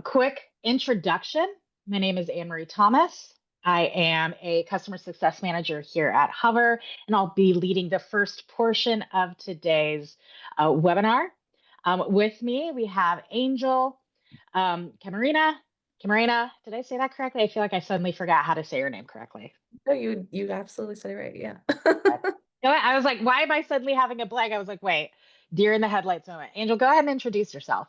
Quick introduction. My name is Anne Marie Thomas. I am a customer success manager here at Hover, and I'll be leading the first portion of today's webinar. With me, we have Angel Camarina. Camarina, did I say that correctly? I feel like I suddenly forgot how to say your name correctly. No, you absolutely said it right. Yeah. But, you know what? I was like, why am I suddenly having a blank? I was like, wait, deer in the headlights moment. Angel, go ahead and introduce yourself.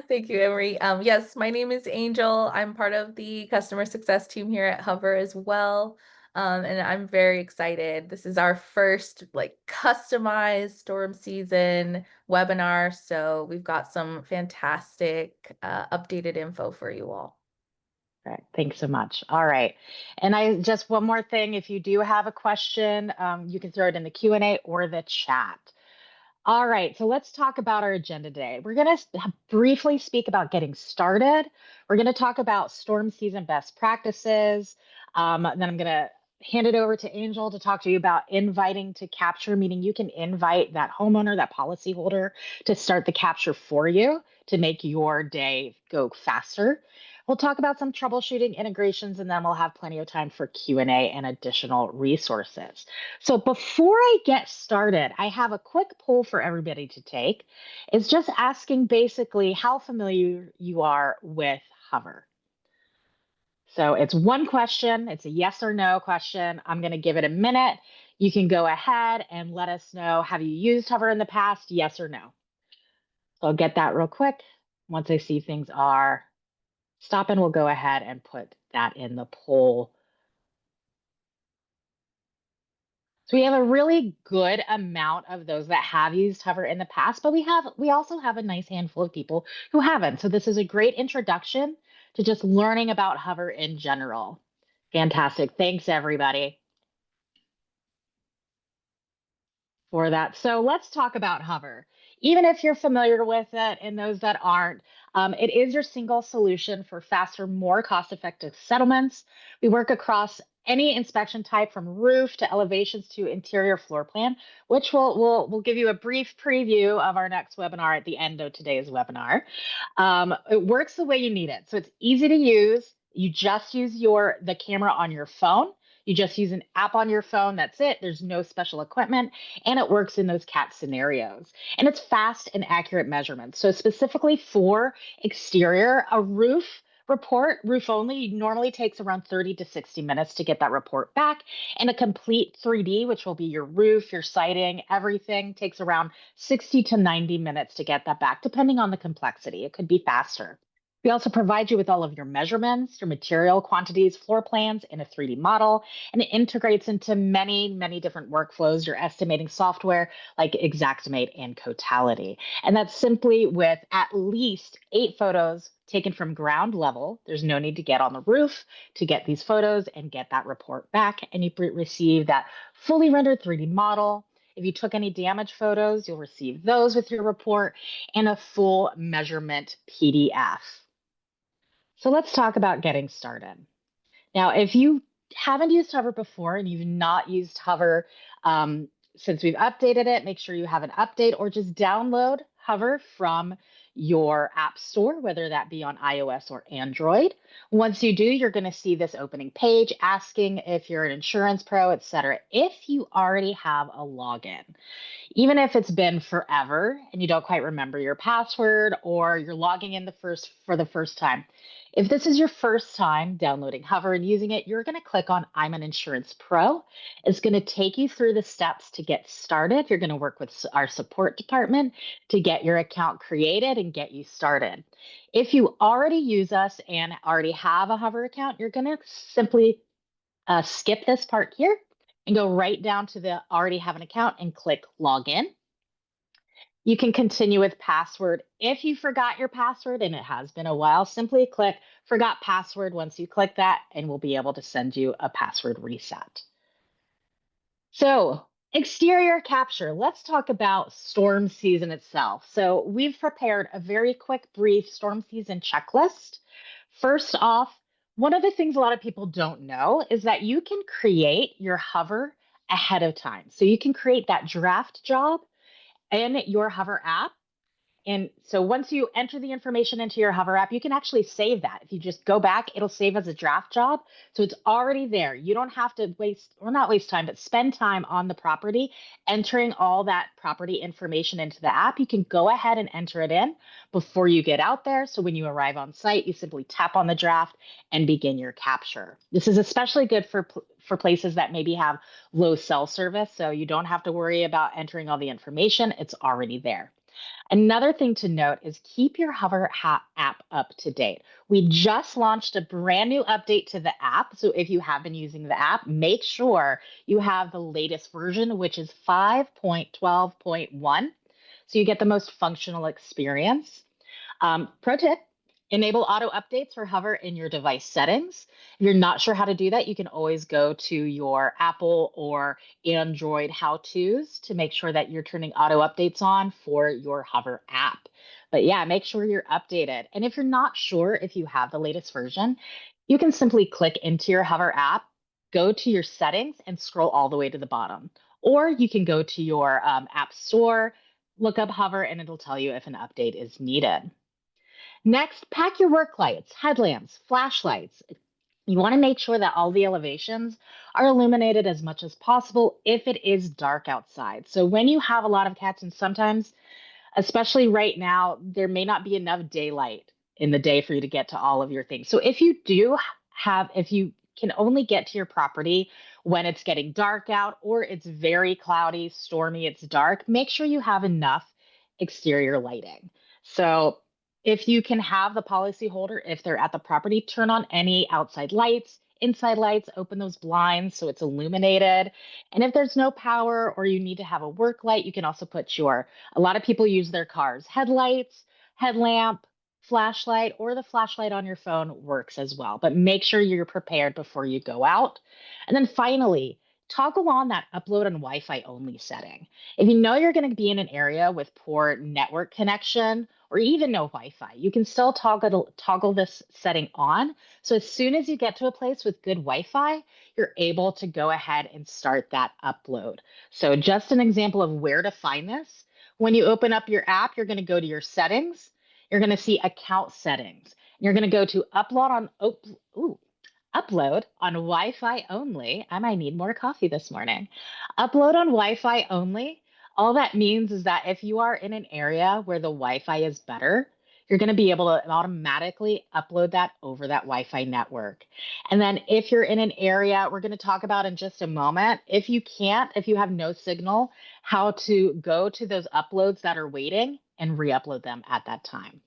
Thank you, Emery. Yes, my name is Angel. I'm part of the customer success team here at Hover as well. And I'm very excited. This is our first customized storm season webinar. So we've got some fantastic updated info for you all. All right, thanks so much. All right. And I just one more thing, if you do have a question, you can throw it in the Q&A or the chat. All right, so let's talk about our agenda today. We're going to briefly speak about getting started. We're going to talk about storm season best practices. Then I'm going to hand it over to Angel to talk to you about inviting to capture, meaning you can invite that homeowner, that policyholder to start the capture for you to make your day go faster. We'll talk about some troubleshooting integrations, and then we'll have plenty of time for Q&A and additional resources. So before I get started, I have a quick poll for everybody to take. It's just asking basically how familiar you are with Hover. So it's one question, it's a yes or no question. I'm going to give it a minute. You can go ahead and let us know, have you used Hover in the past, yes or no? So I'll get that real quick. Once I see things are stopping, we'll go ahead and put that in the poll. So we have a really good amount of those that have used Hover in the past, but we also have a nice handful of people who haven't. So this is a great introduction to just learning about Hover in general. Fantastic. Thanks everybody for that. So let's talk about Hover. Even if you're familiar with it and those that aren't, it is your single solution for faster, more cost-effective settlements. We work across any inspection type from roof to elevations to interior floor plan, which we'll give you a brief preview of our next webinar at the end of today's webinar. It works the way you need it. So it's easy to use. You just use the camera on your phone. You just use an app on your phone. That's it. There's no special equipment, and it works in those CAT scenarios. And it's fast and accurate measurements. So specifically for exterior, a roof report, roof only, normally takes around 30 to 60 minutes to get that report back. And a complete 3D, which will be your roof, your siding, everything, takes around 60 to 90 minutes to get that back, depending on the complexity. It could be faster. We also provide you with all of your measurements, your material quantities, floor plans in a 3D model, and it integrates into many, many different workflows, your estimating software like Xactimate and Cotality. And that's simply with at least 8 photos taken from ground level. There's no need to get on the roof to get these photos and get that report back, and you receive that fully rendered 3D model. If you took any damage photos, you'll receive those with your report and a full measurement PDF. So let's talk about getting started. Now, if you haven't used Hover before and you've not used Hover since we've updated it, make sure you have an update or just download Hover from your app store, whether that be on iOS or Android. Once you do, you're going to see this opening page asking if you're an insurance pro, et cetera, if you already have a login. Even if it's been forever and you don't quite remember your password or you're logging in for the first time. If this is your first time downloading Hover and using it, you're going to click on I'm an Insurance Pro. It's going to take you through the steps to get started. You're going to work with our support department to get your account created and get you started. If you already use us and already have a Hover account, you're going to simply skip this part here and go right down to the already have an account and click login. You can continue with password. If you forgot your password and it has been a while, simply click forgot password once you click that and we'll be able to send you a password reset. So exterior capture, let's talk about storm season itself. So we've prepared a very quick, brief storm season checklist. First off, one of the things a lot of people don't know is that you can create your Hover ahead of time. So you can create that draft job in your Hover app And so once you enter the information into your Hover app, you can actually save that. If you just go back, it'll save as a draft job. So it's already there. You don't have to waste, or not waste time, but spend time on the property entering all that property information into the app. You can go ahead and enter it in before you get out there. So when you arrive on site, you simply tap on the draft and begin your capture. This is especially good for places that maybe have low cell service. So you don't have to worry about entering all the information. It's already there. Another thing to note is keep your Hover app up to date. We just launched a brand new update to the app. So if you have been using the app, make sure you have the latest version, which is 5.12.1. So you get the most functional experience. Pro tip, enable auto updates for Hover in your device settings. If you're not sure how to do that, you can always go to your Apple or Android how-tos to make sure that you're turning auto updates on for your Hover app. But yeah, make sure you're updated. And if you're not sure if you have the latest version, you can simply click into your Hover app, go to your settings, and scroll all the way to the bottom. Or you can go to your app store, look up Hover, and it'll tell you if an update is needed. Next, pack your work lights, headlamps, flashlights. You want to make sure that all the elevations are illuminated as much as possible if it is dark outside. So when you have a lot of cats, and sometimes, especially right now, there may not be enough daylight in the day for you to get to all of your things. So if you can only get to your property when it's getting dark out or it's very cloudy, stormy, it's dark, make sure you have enough exterior lighting. So if you can have the policyholder, if they're at the property, turn on any outside lights, inside lights, open those blinds so it's illuminated. And if there's no power or you need to have a work light, you can also put a lot of people use their cars headlights, headlamp, flashlight, or the flashlight on your phone works as well. But make sure you're prepared before you go out. And then finally, toggle on that upload on Wi-Fi only setting. If you know you're going to be in an area with poor network connection or even no Wi-Fi, you can still toggle this setting on. So as soon as you get to a place with good Wi-Fi, you're able to go ahead and start that upload. So just an example of where to find this. When you open up your app, you're going to go to your settings. You're going to see account settings. You're going to go to upload on Wi-Fi only. I might need more coffee this morning. Upload on Wi-Fi only. All that means is that if you are in an area where the Wi-Fi is better, you're going to be able to automatically upload that over that Wi-Fi network. And then if you're in an area, we're going to talk about in just a moment, if you have no signal, how to go to those uploads that are waiting and re-upload them at that time.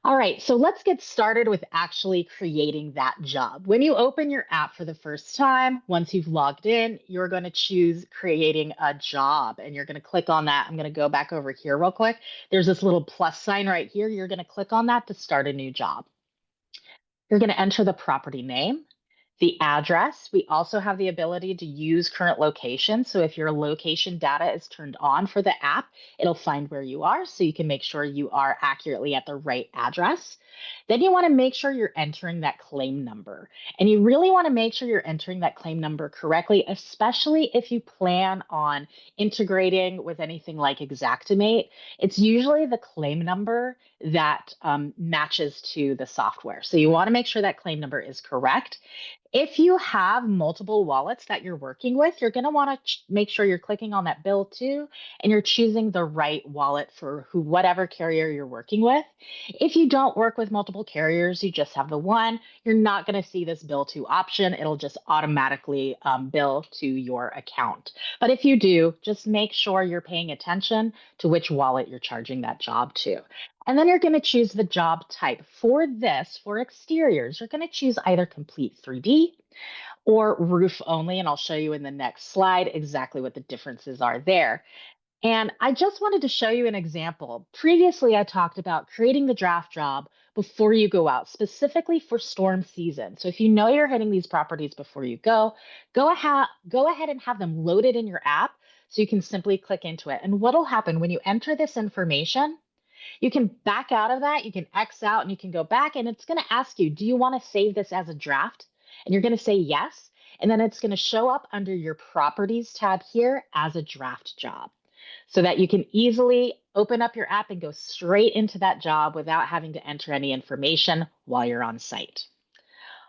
All right, so let's get started with actually creating that job. When you open your app for the first time, once you've logged in, you're going to choose creating a job and you're going to click on that. I'm going to go back over here real quick. There's this little plus sign right here. You're going to click on that to start a new job. You're going to enter the property name, the address. We also have the ability to use current location. So if your location data is turned on for the app, it'll find where you are so you can make sure you are accurately at the right address. Then you want to make sure you're entering that claim number. And you really want to make sure you're entering that claim number correctly, especially if you plan on integrating with anything like Xactimate. It's usually the claim number that matches to the software. So you want to make sure that claim number is correct. If you have multiple wallets that you're working with, you're going to want to make sure you're clicking on that bill too, and you're choosing the right wallet for whatever carrier you're working with. If you don't work with multiple carriers, you just have the one, you're not going to see this bill to option. It'll just automatically bill to your account. But if you do, just make sure you're paying attention to which wallet you're charging that job to. And then you're going to choose the job type. For exteriors, you're going to choose either complete 3D or roof only. And I'll show you in the next slide exactly what the differences are there. And I just wanted to show you an example. Previously, I talked about creating the draft job before you go out, specifically for storm season. So if you know you're hitting these properties before you go ahead and have them loaded in your app so you can simply click into it. And what'll happen when you enter this information, you can back out of that, you can X out, and you can go back, and it's going to ask you, do you want to save this as a draft? And you're going to say yes. And then it's going to show up under your properties tab here as a draft job. so that you can easily open up your app and go straight into that job without having to enter any information while you're on site.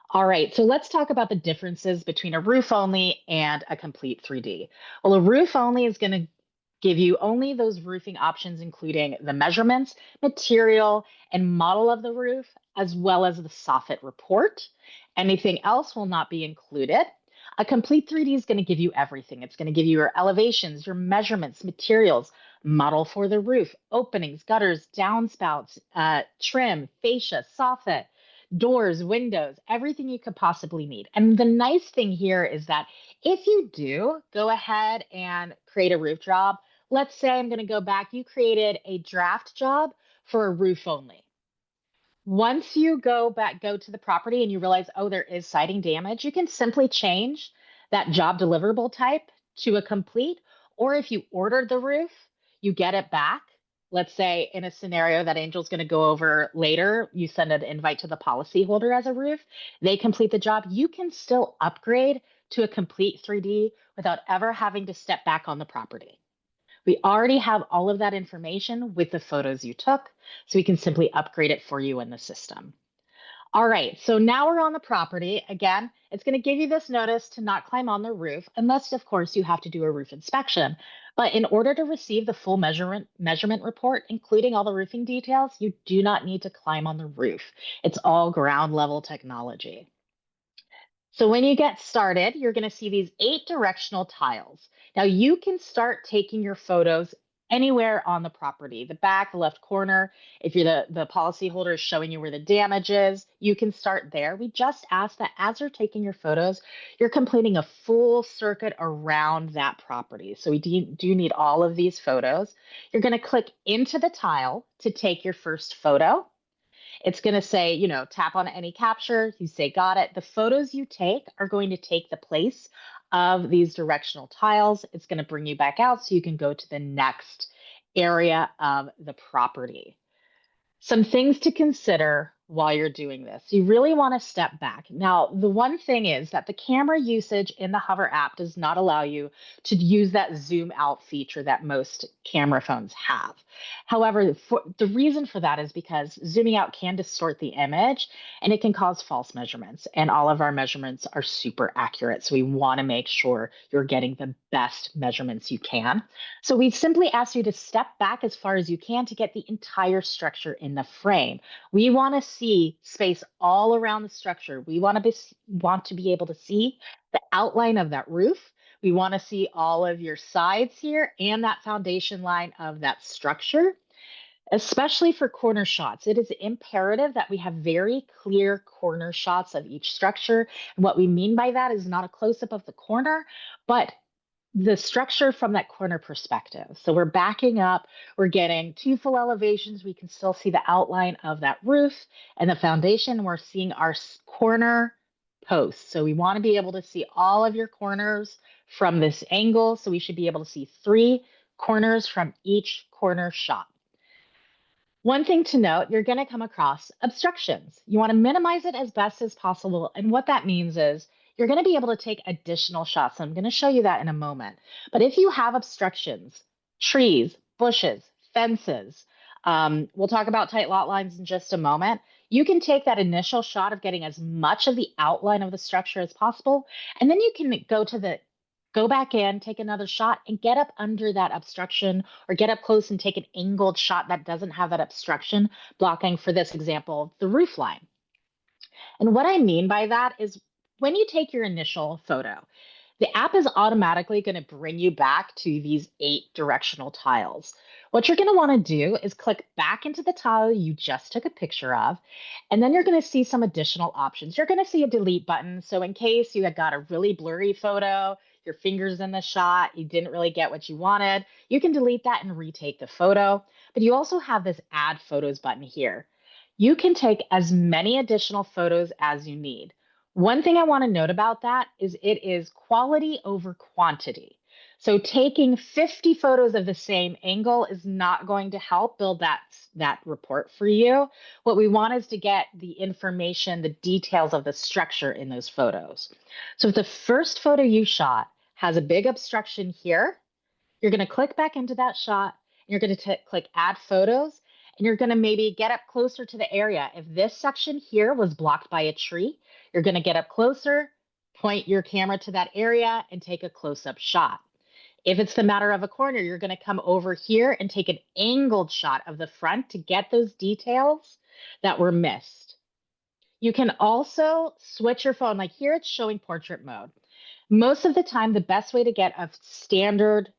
All right, so let's talk about the differences between a roof only and a complete 3D. Well, a roof only is going to give you only those roofing options, including the measurements, material, and model of the roof, as well as the soffit report. Anything else will not be included. A complete 3D is going to give you everything. It's going to give you your elevations, your measurements, materials, model for the roof, openings, gutters, downspouts, trim, fascia, soffit, doors, windows, everything you could possibly need. And the nice thing here is that if you do go ahead and create a roof job, let's say I'm going to go back, you created a draft job for a roof only. Once you go to the property and you realize, oh, there is siding damage, you can simply change that job deliverable type to a complete. Or if you ordered the roof, you get it back. Let's say in a scenario that Angel's going to go over later, you send an invite to the policyholder as a roof, they complete the job. You can still upgrade to a complete 3D without ever having to step back on the property. We already have all of that information with the photos you took, so we can simply upgrade it for you in the system. All right, so now we're on the property. Again, it's going to give you this notice to not climb on the roof, unless, of course, you have to do a roof inspection. But in order to receive the full measurement report, including all the roofing details, you do not need to climb on the roof. It's all ground level technology. So when you get started, you're going to see these 8 directional tiles. Now you can start taking your photos anywhere on the property, the back, the left corner. If you're the policyholder is showing you where the damage is, you can start there. We just ask that as you're taking your photos, you're completing a full circuit around that property. So we do need all of these photos. You're going to click into the tile to take your first photo. It's going to say, tap on any capture. You say, got it. The photos you take are going to take the place of these directional tiles. It's going to bring you back out so you can go to the next area of the property. Some things to consider while you're doing this. You really want to step back. Now, the one thing is that the camera usage in the Hover app does not allow you to use that zoom out feature that most camera phones have. However, the reason for that is because zooming out can distort the image and it can cause false measurements. And all of our measurements are super accurate. So we want to make sure you're getting the best measurements you can. So we simply ask you to step back as far as you can to get the entire structure in the frame. We want to see space all around the structure. We want to be able to see the outline of that roof. We want to see all of your sides here and that foundation line of that structure, especially for corner shots. It is imperative that we have very clear corner shots of each structure. And what we mean by that is not a close-up of the corner, but the structure from that corner perspective. So we're backing up, we're getting 2 full elevations. We can still see the outline of that roof and the foundation. We're seeing our corner posts. So we want to be able to see all of your corners from this angle. So we should be able to see 3 corners from each corner shot. One thing to note, you're going to come across obstructions. You want to minimize it as best as possible. And what that means is you're going to be able to take additional shots. I'm going to show you that in a moment. But if you have obstructions, trees, bushes, fences, we'll talk about tight lot lines in just a moment. You can take that initial shot of getting as much of the outline of the structure as possible. And then you can go back in, take another shot, and get up under that obstruction or get up close and take an angled shot that doesn't have that obstruction blocking, for this example, the roof line. And what I mean by that is when you take your initial photo, the app is automatically going to bring you back to these 8 directional tiles. What you're going to want to do is click back into the tile you just took a picture of, and then you're going to see some additional options. You're going to see a delete button. So in case you had got a really blurry photo, your fingers in the shot, you didn't really get what you wanted, you can delete that and retake the photo. But you also have this add photos button here. You can take as many additional photos as you need. One thing I want to note about that is it is quality over quantity. So taking 50 photos of the same angle is not going to help build that report for you. What we want is to get the information, the details of the structure in those photos. So if the first photo you shot has a big obstruction here, You're going to click back into that shot. And you're going to click add photos. And you're going to maybe get up closer to the area. If this section here was blocked by a tree, you're going to get up closer, point your camera to that area, and take a close-up shot. If it's the matter of a corner, you're going to come over here and take an angled shot of the front to get those details that were missed. You can also switch your phone. Like here, it's showing portrait mode. Most of the time, the best way to get a standard,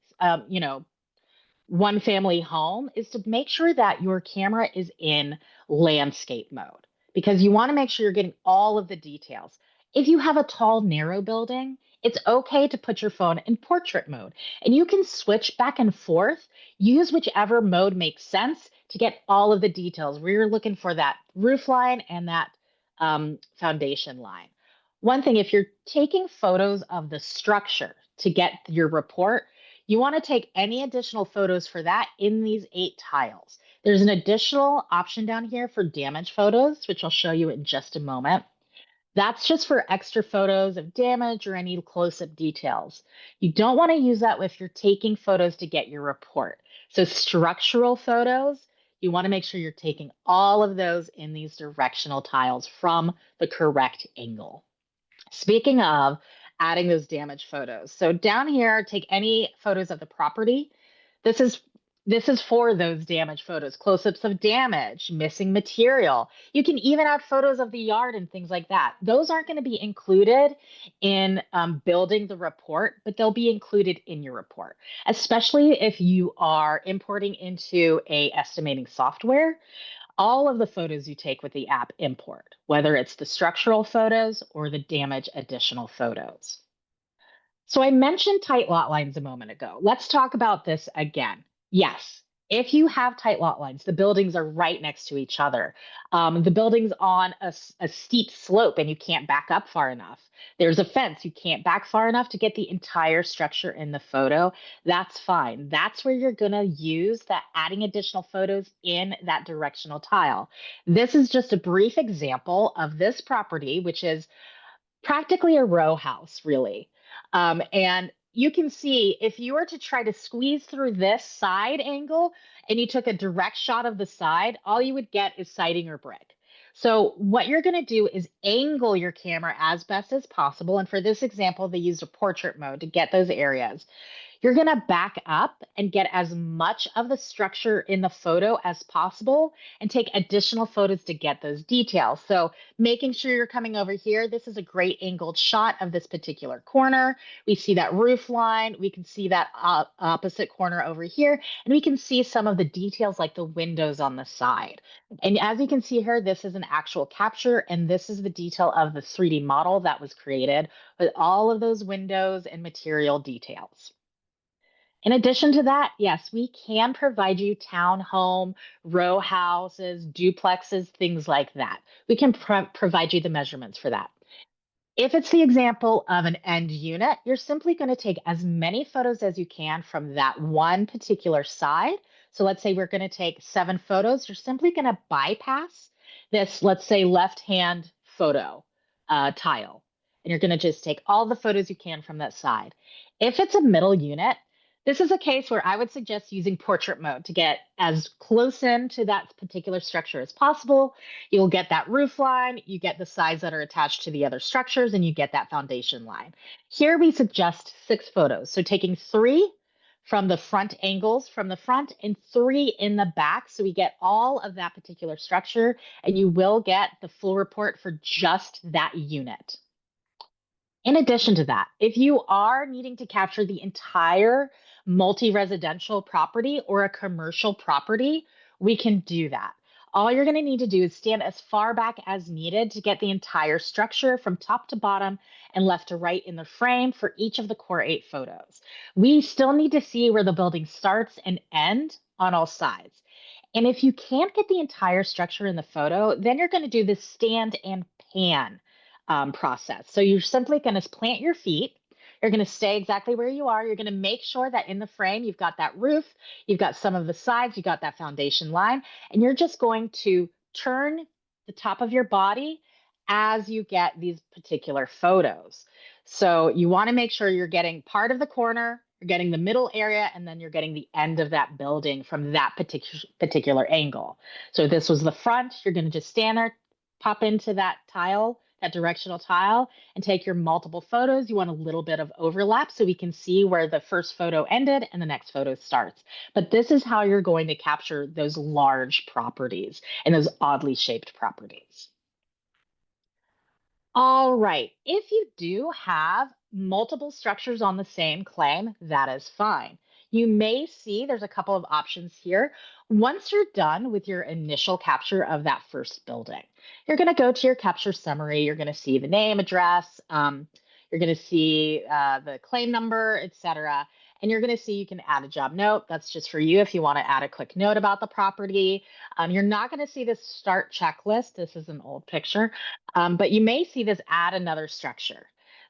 one family home is to make sure that your camera is in landscape mode because you want to make sure you're getting all of the details. If you have a tall, narrow building, it's okay to put your phone in portrait mode and you can switch back and forth. Use whichever mode makes sense to get all of the details where you're looking for that roof line and that foundation line. One thing, if you're taking photos of the structure to get your report, you want to take any additional photos for that in these 8 tiles. There's an additional option down here for damage photos, which I'll show you in just a moment. That's just for extra photos of damage or any close-up details. You don't want to use that if you're taking photos to get your report. So structural photos, you want to make sure you're taking all of those in these directional tiles from the correct angle. Speaking of adding those damage photos. So down here, take any photos of the property. This is this is for those damage photos, close-ups of damage, missing material. You can even add photos of the yard and things like that. Those aren't going to be included in building the report, but they'll be included in your report, especially if you are importing into a estimating software. All of the photos you take with the app import, whether it's the structural photos or the damage additional photos. So I mentioned tight lot lines a moment ago. Let's talk about this again. Yes, if you have tight lot lines, the buildings are right next to each other. The building's on a steep slope and you can't back up far enough. There's a fence, you can't back far enough to get the entire structure in the photo. That's fine. That's where you're going to use that adding additional photos in that directional tile. This is just a brief example of this property, which is practically a row house, really. And you can see if you were to try to squeeze through this side angle and you took a direct shot of the side, all you would get is siding or brick. So what you're going to do is angle your camera as best as possible. And for this example, they used a portrait mode to get those areas. You're going to back up and get as much of the structure in the photo as possible and take additional photos to get those details. So making sure you're coming over here. This is a great angled shot of this particular corner. We see that roof line. We can see that opposite corner over here. And we can see some of the details like the windows on the side. And as you can see here, this is an actual capture. And this is the detail of the 3D model that was created with all of those windows and material details. In addition to that, yes, we can provide you townhome, row houses, duplexes, things like that. We can provide you the measurements for that. If it's the example of an end unit, you're simply going to take as many photos as you can from that one particular side. So let's say we're going to take 7 photos. You're simply going to bypass this, let's say, left-hand photo tile. And you're going to just take all the photos you can from that side. If it's a middle unit, this is a case where I would suggest using portrait mode to get as close in to that particular structure as possible. You'll get that roof line, you get the sides that are attached to the other structures, and you get that foundation line. Here we suggest 6 photos. So taking 3 from the front angles from the front and 3 in the back. So we get all of that particular structure, and you will get the full report for just that unit. In addition to that, if you are needing to capture the entire multi-residential property or a commercial property, we can do that. All you're going to need to do is stand as far back as needed to get the entire structure from top to bottom and left to right in the frame for each of the core 8 photos. We still need to see where the building starts and ends on all sides. And if you can't get the entire structure in the photo, then you're going to do the stand and pan process. So you're simply going to plant your feet. You're going to stay exactly where you are. You're going to make sure that in the frame, you've got that roof, you've got some of the sides, you've got that foundation line, and you're just going to turn the top of your body as you get these particular photos. So you want to make sure you're getting part of the corner, you're getting the middle area, and then you're getting the end of that building from that particular angle. So if this was the front, you're going to just stand there, pop into that tile, that directional tile, and take your multiple photos. You want a little bit of overlap so we can see where the first photo ended and the next photo starts. But this is how you're going to capture those large properties and those oddly shaped properties. All right. If you do have multiple structures on the same claim, that is fine. You may see there's a couple of options here. Once you're done with your initial capture of that first building, you're going to go to your capture summary. You're going to see the name, address, you're going to see the claim number, etc. And you're going to see you can add a job note. That's just for you if you want to add a quick note about the property. You're not going to see this start checklist. This is an old picture. But you may see this add another structure.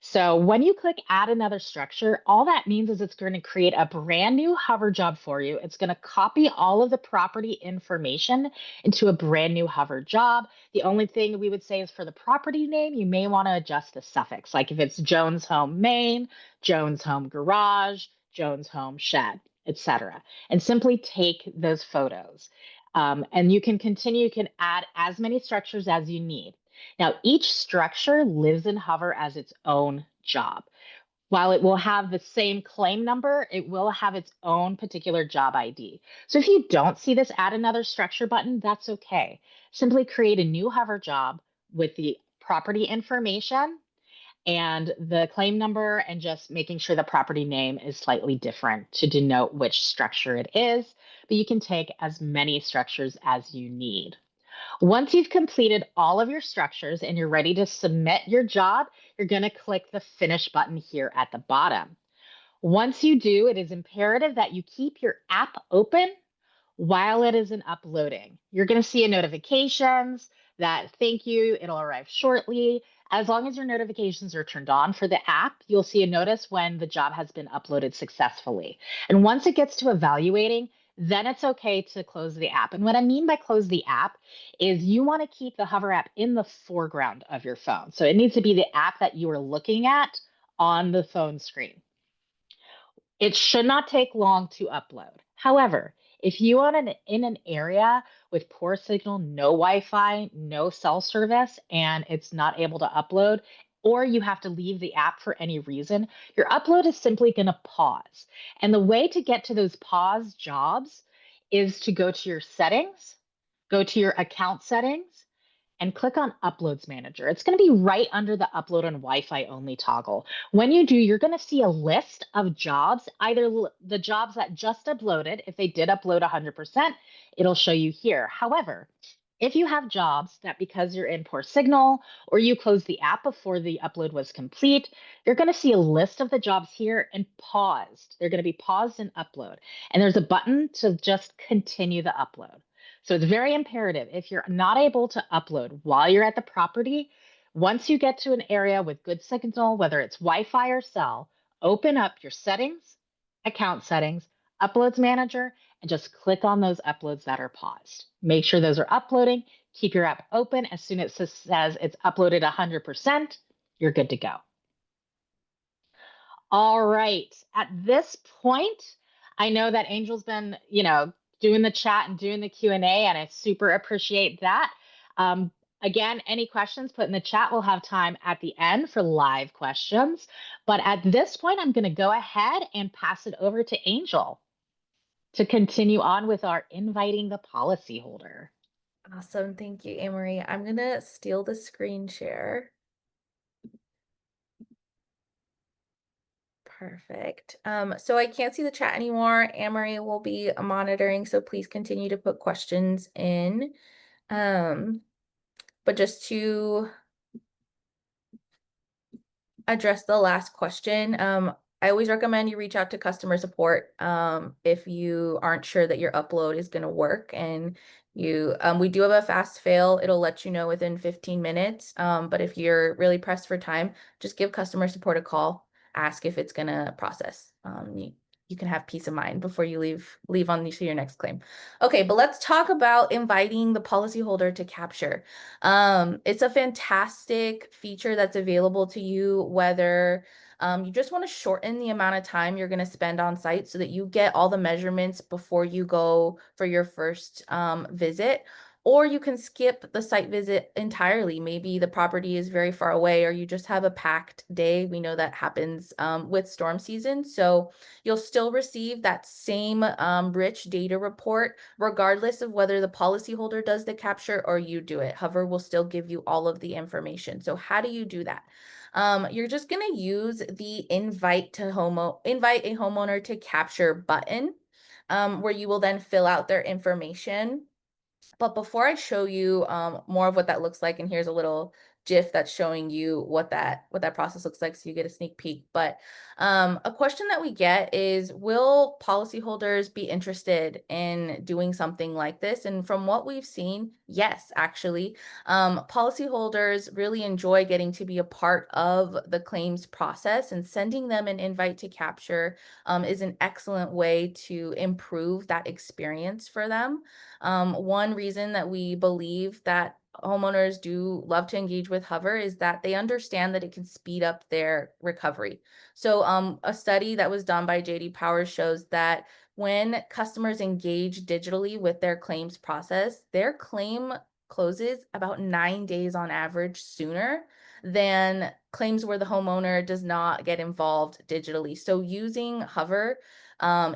So when you click add another structure, all that means is it's going to create a brand new hover job for you. It's going to copy all of the property information into a brand new hover job. The only thing we would say is for the property name, you may want to adjust the suffix. Like if it's Jones Home Main, Jones Home Garage, Jones Home Shed, etc. And simply take those photos. And you can continue, you can add as many structures as you need. Now, each structure lives in Hover as its own job. While it will have the same claim number, it will have its own particular job ID. So if you don't see this add another structure button, that's okay. Simply create a new Hover job with the property information and the claim number and just making sure the property name is slightly different to denote which structure it is. But you can take as many structures as you need. Once you've completed all of your structures and you're ready to submit your job, you're going to click the finish button here at the bottom. Once you do, it is imperative that you keep your app open while it is in uploading. You're going to see a notifications that thank you, it'll arrive shortly. As long as your notifications are turned on for the app, you'll see a notice when the job has been uploaded successfully. And once it gets to evaluating, then it's okay to close the app. And what I mean by close the app is you want to keep the Hover app in the foreground of your phone. So it needs to be the app that you are looking at on the phone screen. It should not take long to upload. However, if you are in an area with poor signal, no Wi-Fi, no cell service, and it's not able to upload, or you have to leave the app for any reason, your upload is simply going to pause. And the way to get to those pause jobs is to go to your settings, go to your account settings, and click on Uploads Manager. It's going to be right under the Upload on Wi-Fi only toggle. When you do, you're going to see a list of jobs, either the jobs that just uploaded. If they did upload 100%, it'll show you here. However, if you have jobs that because you're in poor signal or you closed the app before the upload was complete, you're going to see a list of the jobs here and paused. They're going to be paused and upload. And there's a button to just continue the upload. So it's very imperative if you're not able to upload while you're at the property, once you get to an area with good signal, whether it's Wi-Fi or cell, open up your settings, account settings, uploads manager, and just click on those uploads that are paused. Make sure those are uploading. Keep your app open. As soon as it says it's uploaded 100%, you're good to go. All right. At this point, I know that Angel's been, doing the chat and doing the Q&A, and I super appreciate that. Again, any questions, put in the chat. We'll have time at the end for live questions. But at this point, I'm going to go ahead and pass it over to Angel to continue on with our inviting the policyholder. Awesome. Thank you, Amory. I'm going to steal the screen share. Perfect. So I can't see the chat anymore. Amory will be monitoring, so please continue to put questions in. But just to address the last question, I always recommend you reach out to customer support if you aren't sure that your upload is going to work. And we do have a fast fail. It'll let you know within 15 minutes. But if you're really pressed for time, just give customer support a call. Ask if it's going to process. You can have peace of mind before you leave on to your next claim. Okay, but let's talk about inviting the policyholder to capture. It's a fantastic feature that's available to you, whether You just want to shorten the amount of time you're going to spend on site so that you get all the measurements before you go for your first visit. Or you can skip the site visit entirely. Maybe the property is very far away, or you just have a packed day. We know that happens with storm season. So you'll still receive that same rich data report, regardless of whether the policyholder does the capture or you do it. Hover will still give you all of the information. So how do you do that? You're just going to use the invite a homeowner to capture button, where you will then fill out their information. But before I show you more of what that looks like, and here's a little GIF that's showing you what that process looks like, so you get a sneak peek. But a question that we get is, will policyholders be interested in doing something like this? And from what we've seen, yes, actually, policyholders really enjoy getting to be a part of the claims process, and sending them an invite to capture is an excellent way to improve that experience for them. One reason that we believe that homeowners do love to engage with Hover is that they understand that it can speed up their recovery. So, a study that was done by JD Power shows that when customers engage digitally with their claims process, their claim closes about 9 days on average sooner than claims where the homeowner does not get involved digitally. So, using Hover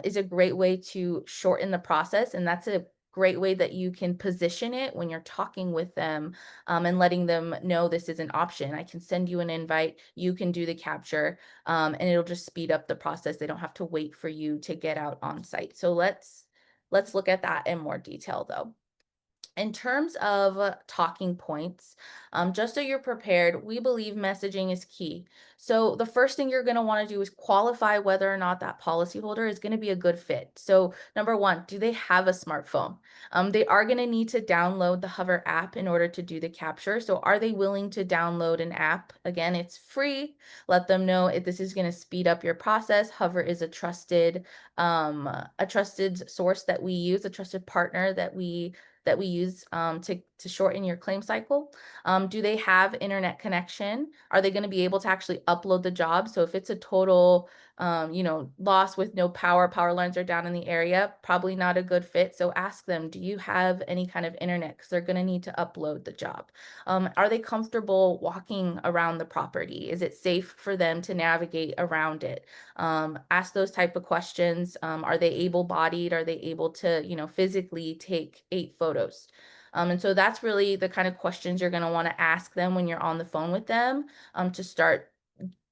is a great way to shorten the process, and that's a great way that you can position it when you're talking with them, and letting them know this is an option. I can send you an invite, you can do the capture, and it'll just speed up the process. They don't have to wait for you to get out on site. So let's look at that in more detail though. In terms of talking points, just so you're prepared, we believe messaging is key. So the first thing you're going to want to do is qualify whether or not that policyholder is going to be a good fit. So number one, do they have a smartphone? They are going to need to download the Hover app in order to do the capture. So are they willing to download an app? Again, it's free. Let them know if this is going to speed up your process. Hover is a trusted source that we use, a trusted partner that we use to shorten your claim cycle. Do they have internet connection? Are they going to be able to actually upload the job? So if it's a total, loss with no power lines are down in the area, probably not a good fit. So ask them, do you have any kind of internet? Because they're going to need to upload the job. Are they comfortable walking around the property? Is it safe for them to navigate around it? Ask those type of questions. Are they able-bodied? Are they able to, physically take 8 photos? And so that's really the kind of questions you're going to want to ask them when you're on the phone with them, to start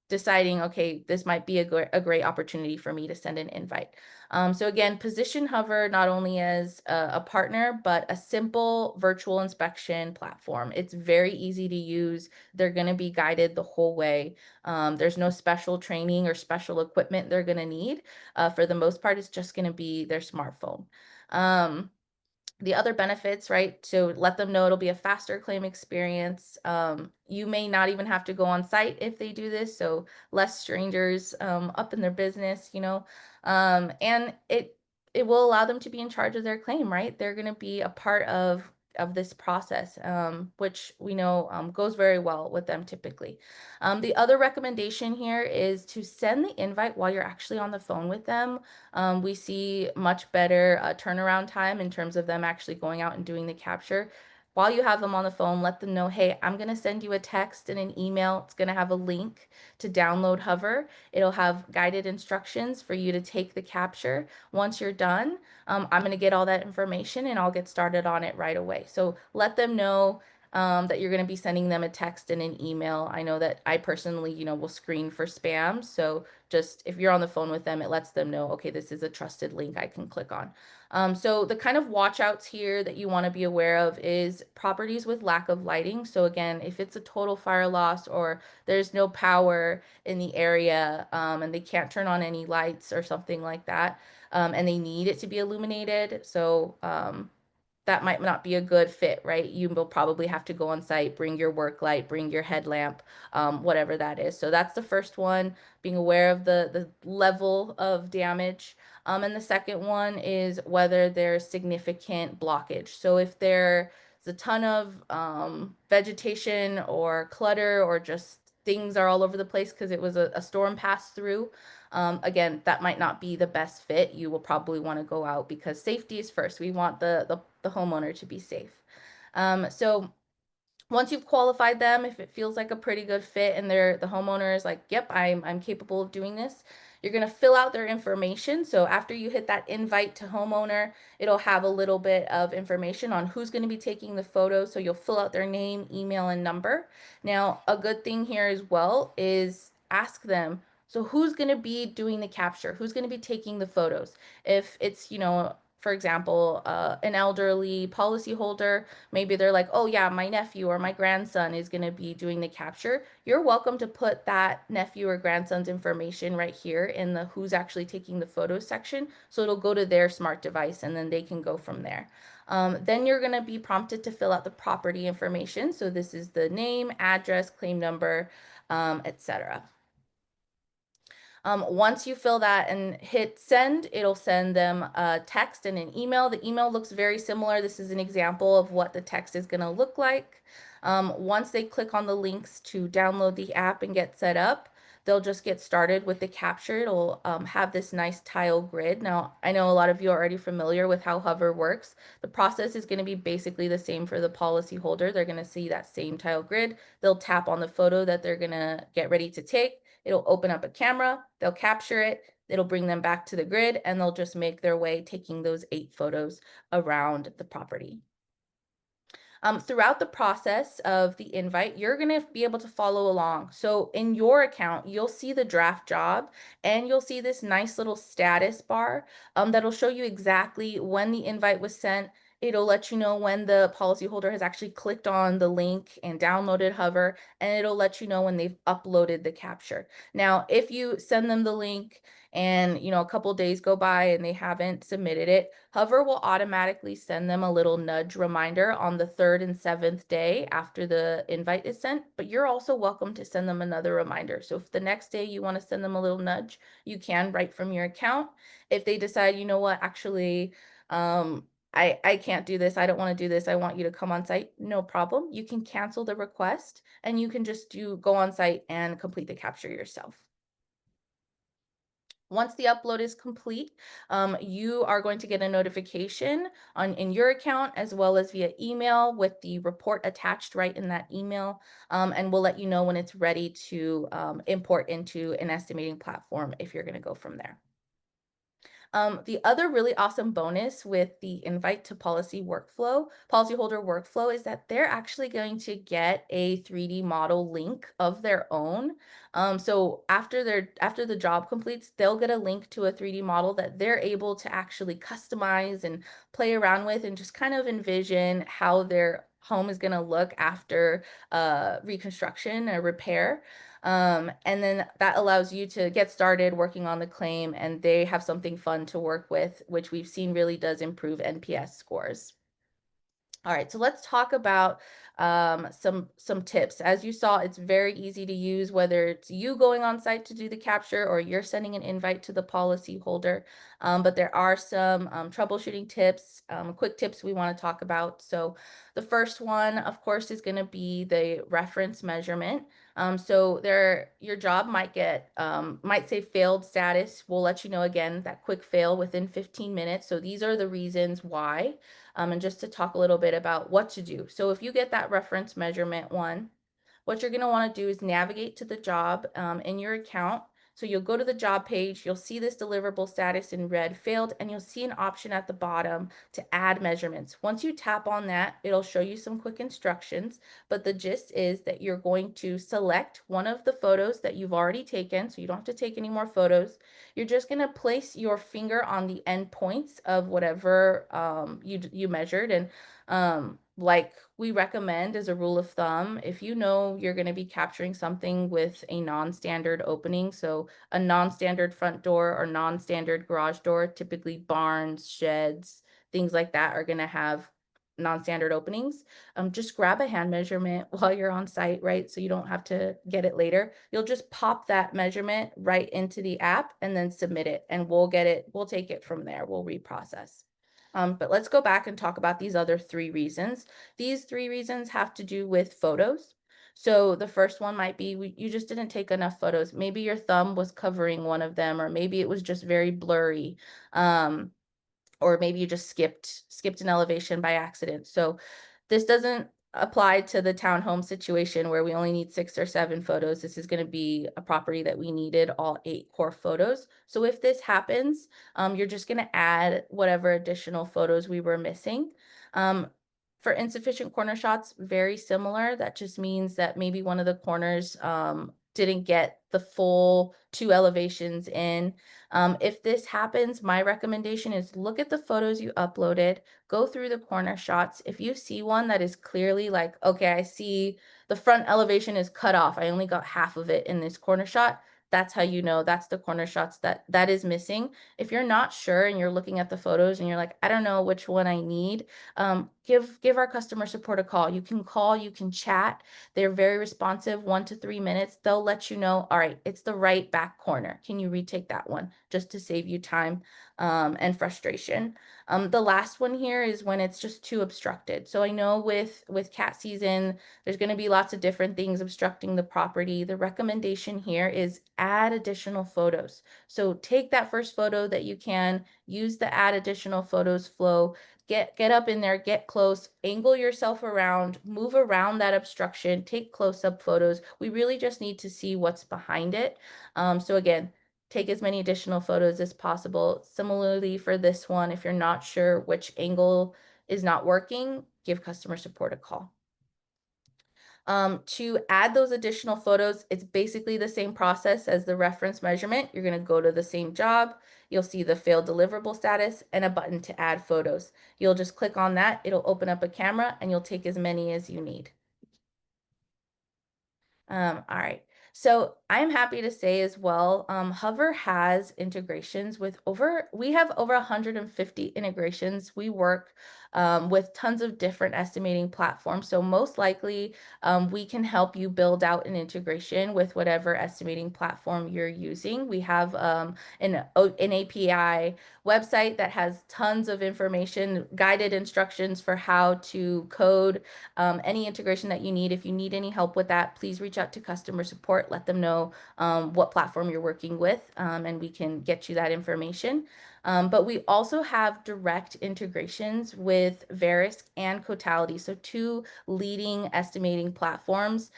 deciding, okay, this might be a great opportunity for me to send an invite. So again, position Hover not only as a partner, but a simple virtual inspection platform. It's very easy to use. They're going to be guided the whole way. There's no special training or special equipment they're going to need. For the most part, it's just going to be their smartphone. The other benefits, right? So let them know it'll be a faster claim experience. You may not even have to go on site if they do this, so less strangers up in their business, and it will allow them to be in charge of their claim, right? They're going to be a part of this process, which we know goes very well with them typically. The other recommendation here is to send the invite while you're actually on the phone with them. We see much better turnaround time in terms of them actually going out and doing the capture. While you have them on the phone, let them know, hey, I'm going to send you a text and an email. It's going to have a link to download Hover. It'll have guided instructions for you to take the capture. Once you're done, I'm going to get all that information and I'll get started on it right away. So let them know that you're going to be sending them a text and an email. I know that I personally, will screen for spam. So just if you're on the phone with them, it lets them know, okay, this is a trusted link I can click on. So the kind of watch outs here that you want to be aware of is properties with lack of lighting. So again, if it's a total fire loss or there's no power in the area, and they can't turn on any lights or something like that, and they need it to be illuminated. So that might not be a good fit, right? You will probably have to go on site, bring your work light, bring your headlamp, whatever that is. So that's the first one, being aware of the level of damage. And the second one is whether there's significant blockage. So if there's a ton of vegetation or clutter or just things are all over the place because it was a storm pass through, again, that might not be the best fit. You will probably want to go out because safety is first. We want the homeowner to be safe. So once you've qualified them, if it feels like a pretty good fit and the homeowner is like, yep, I'm capable of doing this, you're going to fill out their information. So after you hit that invite to homeowner, it'll have a little bit of information on who's going to be taking the photos. So you'll fill out their name, email, and number. Now, a good thing here as well is ask them, so who's going to be doing the capture? Who's going to be taking the photos? If it's, for example, an elderly policyholder, maybe they're like, oh yeah, my nephew or my grandson is going to be doing the capture. You're welcome to put that nephew or grandson's information right here in the who's actually taking the photos section. So it'll go to their smart device and then they can go from there. Then you're going to be prompted to fill out the property information. So this is the name, address, claim number, etc. Once you fill that and hit send, it'll send them a text and an email. The email looks very similar. This is an example of what the text is going to look like. Once they click on the links to download the app and get set up, they'll just get started with the capture. It'll have this nice tile grid. Now, I know a lot of you are already familiar with how Hover works. The process is going to be basically the same for the policyholder. They're going to see that same tile grid. They'll tap on the photo that they're going to get ready to take. It'll open up a camera, they'll capture it, it'll bring them back to the grid, and they'll just make their way taking those 8 photos around the property. Throughout the process of the invite, you're going to be able to follow along. So in your account, you'll see the draft job and you'll see this nice little status bar that'll show you exactly when the invite was sent. It'll let you know when the policyholder has actually clicked on the link and downloaded Hover, and it'll let you know when they've uploaded the capture. Now, if you send them the link and a couple days go by and they haven't submitted it, Hover will automatically send them a little nudge reminder on the 3rd and 7th day after the invite is sent, but you're also welcome to send them another reminder. So if the next day you want to send them a little nudge, you can right from your account. If they decide, you know what, actually, I can't do this, I don't want to do this, I want you to come on site, no problem. You can cancel the request and you can just go on site and complete the capture yourself. Once the upload is complete, you are going to get a notification in your account as well as via email with the report attached right in that email, and we'll let you know when it's ready to import into an estimating platform if you're going to go from there. The other really awesome bonus with the invite to policyholder workflow is that they're actually going to get a 3D model link of their own. So after the job completes, they'll get a link to a 3D model that they're able to actually customize and play around with and just kind of envision how their home is going to look after reconstruction or repair. And then that allows you to get started working on the claim, and they have something fun to work with, which we've seen really does improve NPS scores. All right, so let's talk about some tips. As you saw, it's very easy to use, whether it's you going on site to do the capture or you're sending an invite to the policyholder. But there are some troubleshooting tips, quick tips we want to talk about. So the first one, of course, is going to be the reference measurement. So your job might say failed status. We'll let you know again that quick fail within 15 minutes. So these are the reasons why. And just to talk a little bit about what to do. So if you get that reference measurement one, what you're going to want to do is navigate to the job in your account. So you'll go to the job page, you'll see this deliverable status in red failed, and you'll see an option at the bottom to add measurements. Once you tap on that, it'll show you some quick instructions, but the gist is that you're going to select one of the photos that you've already taken, so you don't have to take any more photos. You're just going to place your finger on the end points of whatever you measured, and like we recommend as a rule of thumb, if you know you're going to be capturing something with a non-standard opening, so a non-standard front door or non-standard garage door, typically barns, sheds, things like that are going to have non-standard openings. Just grab a hand measurement while you're on site, right? So you don't have to get it later. You'll just pop that measurement right into the app and then submit it, and we'll take it from there. We'll reprocess. But let's go back and talk about these other 3 reasons. These 3 reasons have to do with photos. So the first one might be you just didn't take enough photos. Maybe your thumb was covering one of them, or maybe it was just very blurry. Um, or maybe you just skipped an elevation by accident. So this doesn't apply to the townhome situation where we only need 6 or 7 photos. This is going to be a property that we needed all 8 core photos. So if this happens, you're just going to add whatever additional photos we were missing. Um, for insufficient corner shots, very similar. That just means that maybe one of the corners didn't get the full 2 elevations in. If this happens, my recommendation is look at the photos you uploaded, go through the corner shots. If you see one that is clearly like, okay, I see the front elevation is cut off. I only got half of it in this corner shot. That's how you know that's the corner shots that is missing. If you're not sure and you're looking at the photos and you're like, I don't know which one I need, give our customer support a call. You can call, you can chat. They're very responsive, 1 to 3 minutes. They'll let you know, all right, it's the right back corner. Can you retake that one? Just to save you time and frustration. The last one here is when it's just too obstructed. So I know with cat season, there's going to be lots of different things obstructing the property. The recommendation here is add additional photos. So take that first photo that you can, use the add additional photos flow, get up in there, get close, angle yourself around, move around that obstruction, take close-up photos. We really just need to see what's behind it. So again, take as many additional photos as possible. Similarly for this one, if you're not sure which angle is not working, give customer support a call. To add those additional photos, it's basically the same process as the reference measurement. You're going to go to the same job. You'll see the failed deliverable status and a button to add photos. You'll just click on that. It'll open up a camera and you'll take as many as you need. All right. So I'm happy to say as well, Hover has integrations with we have over 150 integrations. We work with tons of different estimating platforms. So most likely we can help you build out an integration with whatever estimating platform you're using. We have an API website that has tons of information, guided instructions for how to code any integration that you need. If you need any help with that, please reach out to customer support. Let them know what platform you're working with, and we can get you that information. But we also have direct integrations with Verisk and Cotality, so 2 leading estimating platforms.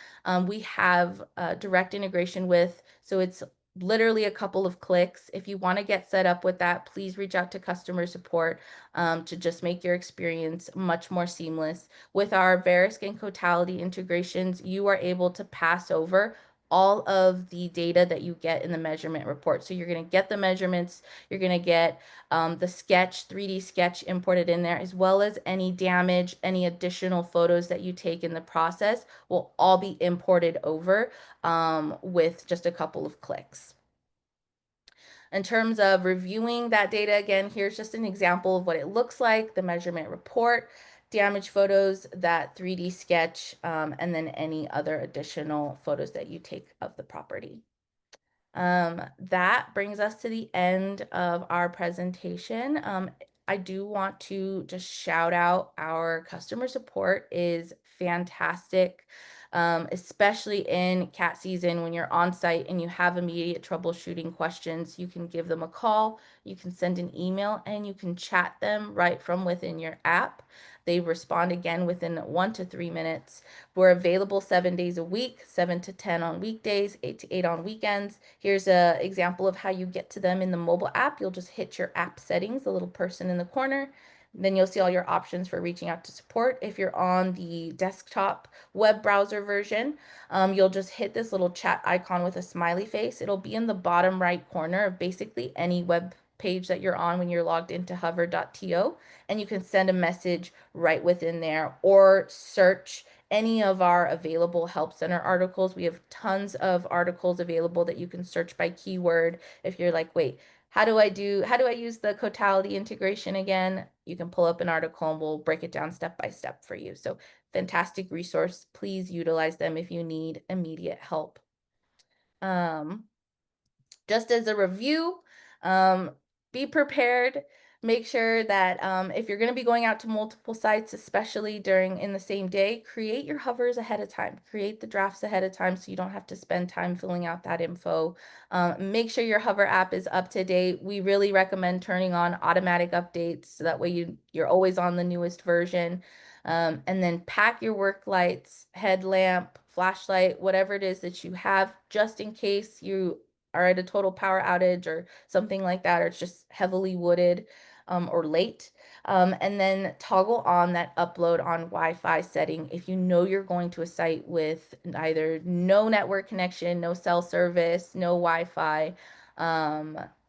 We have direct integration with, so it's literally a couple of clicks. If you want to get set up with that, please reach out to customer support to just make your experience much more seamless. With our Verisk and Cotality integrations, you are able to pass over all of the data that you get in the measurement report. So you're going to get the measurements, you're going to get the sketch, 3D sketch imported in there, as well as any damage, any additional photos that you take in the process will all be imported over with just a couple of clicks. In terms of reviewing that data, again, here's just an example of what it looks like, the measurement report, damage photos, that 3D sketch, and then any other additional photos that you take of the property. That brings us to the end of our presentation. I do want to just shout out our customer support is fantastic, especially in cat season when you're on site and you have immediate troubleshooting questions. You can give them a call, you can send an email, and you can chat them right from within your app. They respond again within 1 to 3 minutes. We're available 7 days a week, 7 to 10 on weekdays, 8 to 8 on weekends. Here's an example of how you get to them in the mobile app. You'll just hit your app settings, the little person in the corner. Then you'll see all your options for reaching out to support. If you're on the desktop web browser version, you'll just hit this little chat icon with a smiley face. It'll be in the bottom right corner of basically any web page that you're on when you're logged into hover.to, and you can send a message right within there or search any of our available help center articles. We have tons of articles available that you can search by keyword. If you're like, wait, how do I use the Cotality integration again? You can pull up an article and we'll break it down step by step for you. So fantastic resource. Please utilize them if you need immediate help. Just as a review, be prepared Make sure that if you're going to be going out to multiple sites, especially during in the same day, create your hovers ahead of time. Create the drafts ahead of time so you don't have to spend time filling out that info. Make sure your hover app is up to date. We really recommend turning on automatic updates so that way you're always on the newest version. And then pack your work lights, headlamp, flashlight, whatever it is that you have, just in case you are at a total power outage or something like that, or it's just heavily wooded or late. And then toggle on that upload on Wi-Fi setting if you know you're going to a site with either no network connection, no cell service, no Wi-Fi.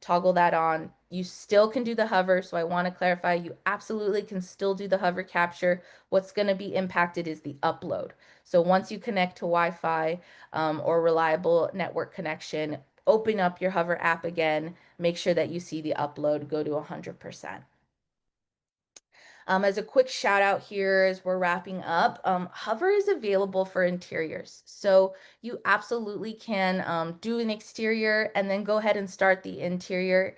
Toggle that on. You still can do the hover, so I want to clarify you absolutely can still do the hover capture. What's going to be impacted is the upload. So once you connect to Wi-Fi or reliable network connection, open up your hover app again, make sure that you see the upload go to 100%. As a quick shout out here as we're wrapping up, Hover is available for interiors. So you absolutely can do an exterior and then go ahead and start the interior.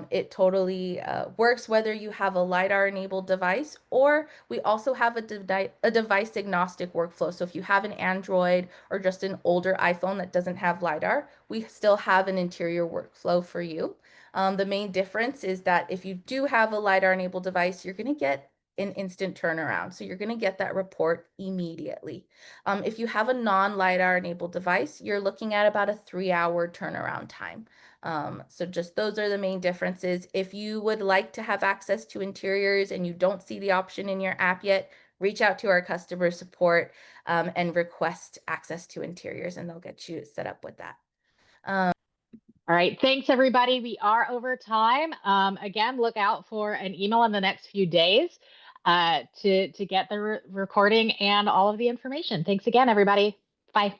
It totally works whether you have a LiDAR enabled device, or we also have a device agnostic workflow. So if you have an Android or just an older iPhone that doesn't have LiDAR, we still have an interior workflow for you. The main difference is that if you do have a LiDAR enabled device, you're going to get an instant turnaround. So you're going to get that report immediately. If you have a non-LiDAR enabled device, you're looking at about a 3-hour turnaround time. So just those are the main differences. If you would like to have access to interiors and you don't see the option in your app yet, reach out to our customer support and request access to interiors, and they'll get you set up with that. All right. Thanks, everybody. We are over time. Again, look out for an email in the next few days to get the recording and all of the information. Thanks again, everybody. Bye.